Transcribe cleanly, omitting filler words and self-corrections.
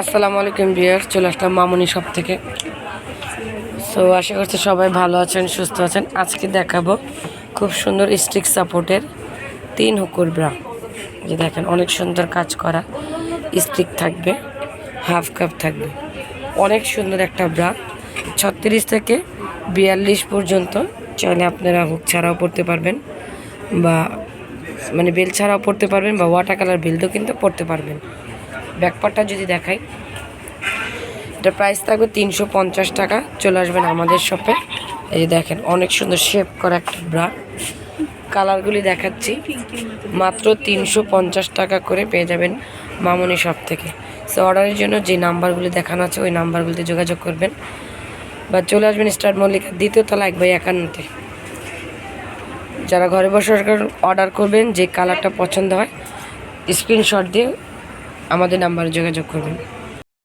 আসসালামু আলাইকুম ভিউয়ার্স, চলে আসলাম মামুনি শপ থেকে। সো আশা করছি সবাই ভালো আছেন, সুস্থ আছেন। আজকে দেখাবো খুব সুন্দর স্টিক সাপোর্টের 3 হুকুর ব্রা। যে দেখেন অনেক সুন্দর কাজ করা, স্টিক থাকবে, হাফ কাপ থাকবে, অনেক সুন্দর একটা ব্রা। 36 থেকে 42 পর্যন্ত চাইলে আপনারা হুক ছাড়াও পড়তে পারবেন, বা মানে বেল ছাড়াও পড়তে পারবেন, বা ওয়াটার কালার বেল্টও কিন্তু পড়তে পারবেন। ব্যাকপার্টটা যদি দেখাই, এটা প্রাইস থাকবে 350 টাকা। চলে আসবেন আমাদের শপে। এই যে দেখেন অনেক সুন্দর শেপ করা একটা ব্রা। কালারগুলি দেখাচ্ছি, মাত্র 350 টাকা করে পেয়ে যাবেন মামুনি শপ থেকে। সো অর্ডারের জন্য যে নাম্বারগুলি দেখানো আছে ওই নাম্বারগুলিতে যোগাযোগ করবেন, বা চলে আসবেন স্টার মল্লিকা 2য় তলা 1/51-তে। যারা ঘরে বসে অর্ডার করবেন, যে কালারটা পছন্দ হয় স্ক্রিনশট দিয়ে আমাদের নাম্বারে যোগাযোগ করবেন।